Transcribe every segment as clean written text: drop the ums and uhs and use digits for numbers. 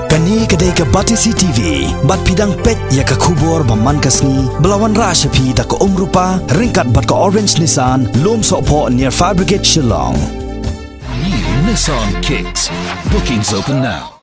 Kani kedai ke Batisi TV, bat pidang pet ya ke kubur baman kasni, belawan rasyapi da ke rupa, ringkat bat ke Orange Nissan, lom sokpo near Fire Brigade Shillong. New Nissan Kicks. Bookings open now.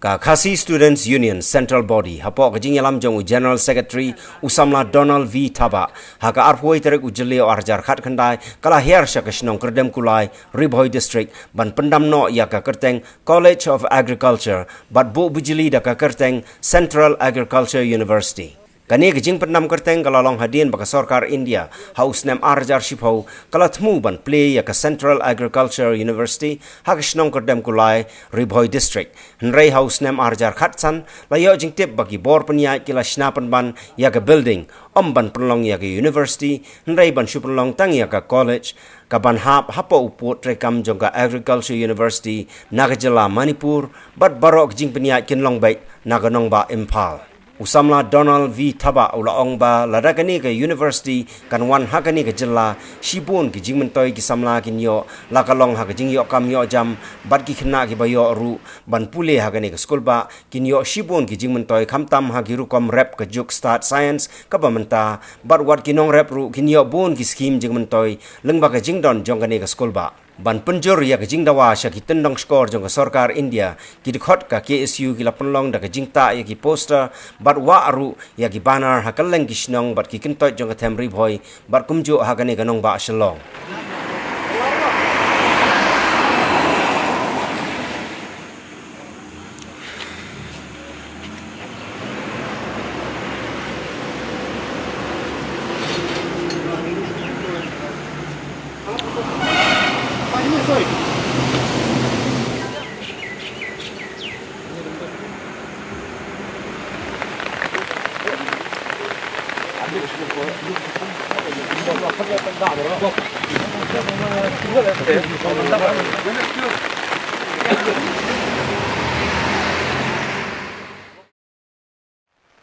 Khasi Students Union Central Body hapok kajing yalam jong General Secretary Usamla Donald V Thaba haka arpoi terek ujleo arjar khat khandai kala her shakashnong kerdem kulai Ribhoi District ban pendam no ya ka kerteng College of Agriculture bat bu bujili da ka kerteng Central Agriculture University. Kani kajing pendam kerteng kala long hadien baka sarkar India haus nem arjar shipho kala thmu ban play ya ka Central Agriculture University hakashnong kerdem kulai Ribhoi District Nrei haus nem arjar khatsan layo jing tip bagi bor penya kila shnapan ban ya ka building ban penlong ya ka university Nrei ban shupenlong tang ya ka college ka ban hapo upot rekam jong ka Agriculture University Nagajala Manipur bat barok jing penya kinlong bai naganong ba Impal. Usamla Donald V Thaba ulaong ba ladakani ke university kanwan hakani ke jilla shibun ki jingmentoi ki samla kinyo lakalong ha ke jingyo kam yo jam bat ki khna ki bayo ru ban pule hakani ke school ba kinyo shibun ki jingmentoi khamtam ha ki rukom rep ke juk start science ka bamenta bat wat kinong rep ru kinyo bun ki scheme jingmentoi lengba ke jingdon jongkani ke school ba ban penjur ya ke jing dawa sya ki tendong skor jong ke sarkar India ki dikhot ka KSU ki lapenlong da ke jingta ya ki poster bat wa aru ya ki banner hakaleng ki snong bat ki kintot jong ke Temri Bhoi bat kumjo hakane kanong ba Shillong.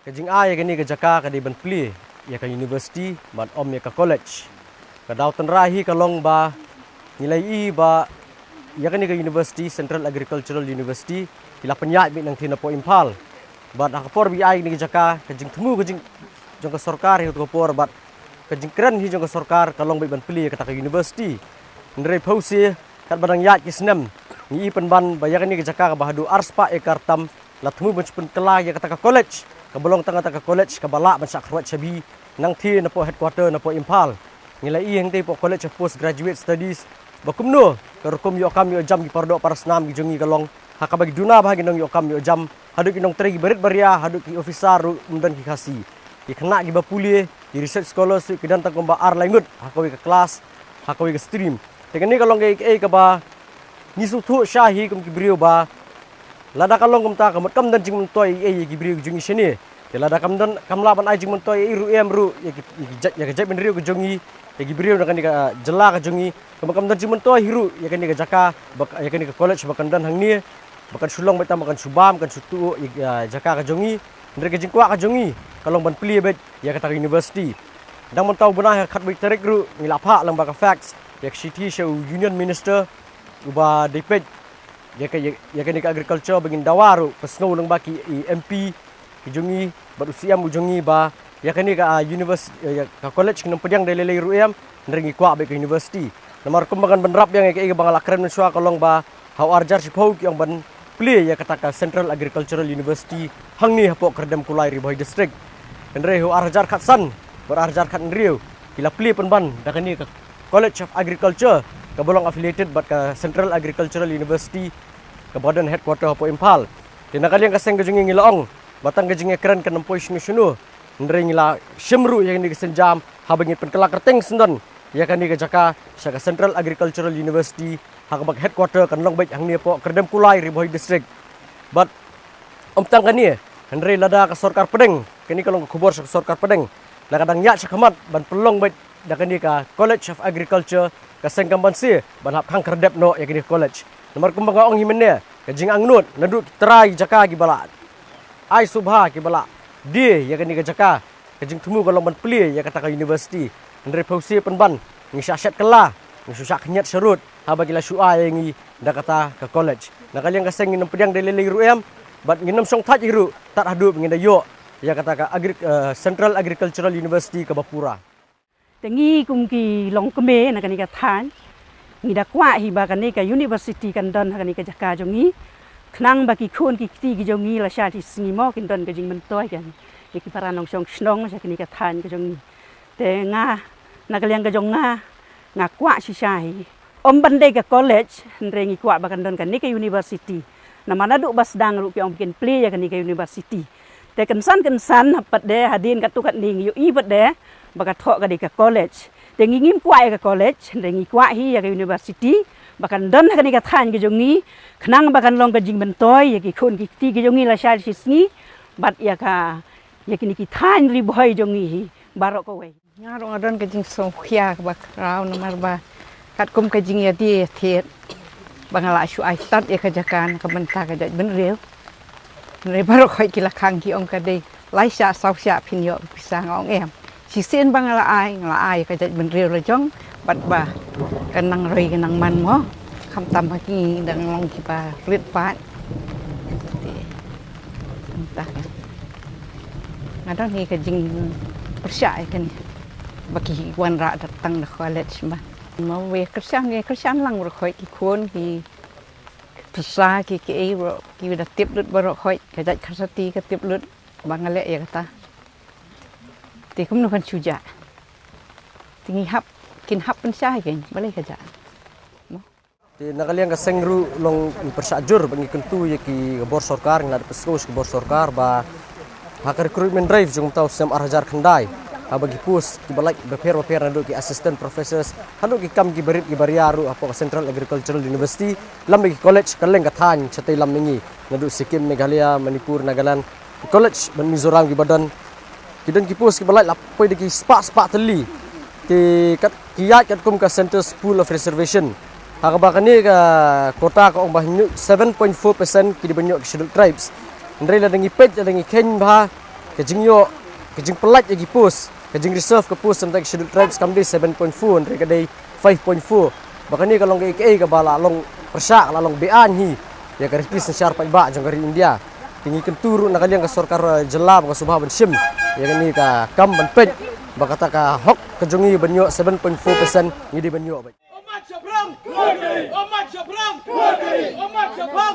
Kajing A ya kini ke Jaka ka di ban pli ya ka university ban om ya ka college ka dautan rahi ka long ba nilai I ba ya kini ke university Central Agricultural University ila penyat bi nang thina po Impal bat akapor bi ai ni ke Jaka kajing temu kajing jong ka sarkar hi ko por bat kajing kren hi jong ka sarkar ka long bi ban pli ya ka university ndrei phausi kat badang yat ki snem ni pen ban ba ya kini ke Jaka ka bahadu arspa ekartam la temu ban pen kala ya ka college kabelong tengah college kabala bansak khwat chabi nang thi na po headquarter na po Impal ngilai I hang te po College of Postgraduate Studies bakumno karukum yo kam yo jam ki pardo parasnam ki jongi kalong hakabagi duna bahagi nong yo kam yo jam haduk inong tregi berit baria haduk ki officer umdan ki khasi ki khna ki bapuli ki research scholarship ki dan tang ba ar langut hakawi ke kelas hakawi ke stream tegani kalong ke ka ba nisu thu shahi kum ki brio ba lada kalong kumta kamat kam dan jing mentoi ki brio jungi sini lada kam dan kamla ban ai jing mentoi ru ru ya ke jat ben rio ke jungi ya ki brio kan ka jela ke jungi kam dan jing mentoi hiru ya kan ka Jaka ya kan ka college bakan dan hang ni bakan sulong beta bakan subam kan sutu ya Jaka ke jungi ndre ke jing kwa ke jungi kalong ban pli bet ya ka university dang mentau benah khat bai terek ru ngilapha lang ba ka facts ya city show union minister uba depet ya kan ka agriculture begin dawaru pesno nang baki MP jungi baru siam jungi ba ya kan ka university ya ka college nang pediang delele ruem nrengi kwa be ka university namar kumbangan benrap yang ka bang lakren mensua kolong ba hau arjar sipau yang ban pli ya kata ka Central Agricultural University hangni hapo kerdem kulai Ribhoi Districtendre hau arjar khatsan berarjar khat nriu kila pli penban da kan ka College of Agriculture kabolong affiliated but ka Central Agricultural University ka badan headquarter hapo Impal tinakali yang kaseng kajungi ngilaong batang kajungi keren ka nampoi sunu ndre ngila shimru yang ni kesenjam habangi penkela kerteng sendon ya kan ni ka Jaka sa ka Central Agricultural University hakabak headquarter kan long baik hang ni po kerdem kulai Ribhoi District but omtang kani ndre lada ka sarkar pedeng kani kalong khubor sa sarkar pedeng la kadang ya sakamat ban pelong baik da kani ka College of Agriculture kaseng kambansi ban hap khang kerdep no ya kani college nomor kumbang ong himene kajing angnut naduk terai Jaka ki bala ai subha ki bala di ya kani ka Jaka kajing temu kalong ban pli ya kata ka university ndre phausi penban ngi syashat kala ngi susak nyat serut haba kila syua yang ngi da kata ka college nakaliang kaseng nginam pedang delele ruem bat nginam song thaj iru tat hadu ngindayo ya kata Central Agricultural University ke Bapura. Tengi kumki long keme na kanika than ngida kwa hi ba kanika university kan don kanika jaka jongi knang ba ki khon ki ti ki jongi la sha ti singi mo kin don ka jing men toy kan ki para nong song snong sa kanika than ka jongi te nga na kaliang ka jong nga kwa si sha hi om bande ka college rengi kwa ba kan don kanika university na mana du bas dang ru ki om kin play ya kanika university te kan san pat de hadin ka tu kat ning yu i pat de baka thok ka di ka college te ngim kwa ka college rengi kwa hi ya ka university bakan don ka ni ka than ki jongi khnang bakan long ka jing ben toy ya ki khon ki ti ki jongi la shal sisni bat ya ki ni ki than ri boy jongi hi barok ko we ngaro ngadon ka jing so khia ka bak raw nomor ba kat kum ka jing ya di the bangala shu ai tat ya ka jakan ka benta ka jaj ben rew re barok khoi ki la khang ki ong ka de lai sha sau sha phin yo pisang ong em si sen bangala ai ka jaj ben rew la jong bat ba kanang roi kanang man mo kham tam ha ki dang long ki ba rit pat entah ngadon ni ka jing persyai kan bagi wan ra datang na college ma mau we kersian lang ro khoi ki khon kiภาษา ki ro ki da tip lut baro khoi ka jaj khasati ka tip lut bangale ya kata ti kum no kan chuja tingi hap kin hap pen syah gen balai ka ja Ti nakaliang kaseng ru long persajur bangi kentu ya ki bor sarkar ngad peskus ke bor sarkar ba hak recruitment drive jung tau sem arhajar khandai bagi pus ki balai beper nadu ki assistant professors hanu ki kam ki berit ki bariaru apa Central Agricultural University lam ki college kaleng ka than chatai lam ningi nadu Sikkim Meghalaya Manipur Nagaland college ban Mizoram ki badan kidon ki pus ki balai lapoi de ki spa teli ki kat kiyat kat kum ka Center School of Reservation hakabakani ka kota ka ong bahnyu 7.4% ki dibanyo ki scheduled tribes ndrei la dengi pet la dengi ken ba ke jingyo ke jing pelat ya ki pus kajing reserve ke pus sampai scheduled tribes kamdi 7.4 ndrei ka dei 5.4 bakani ka long ke ka bala long persak la long bean hi ya ka ripis syar pa ba jong kari India tingi kenturu nakaliang ka sarkar jelab ka subha ban sim ya kani ka kam ban pet bakata ka hok kejongi banyo 7.4% ngidi banyo ba Omat Shabram, Omat Shabram, Omat Shabram,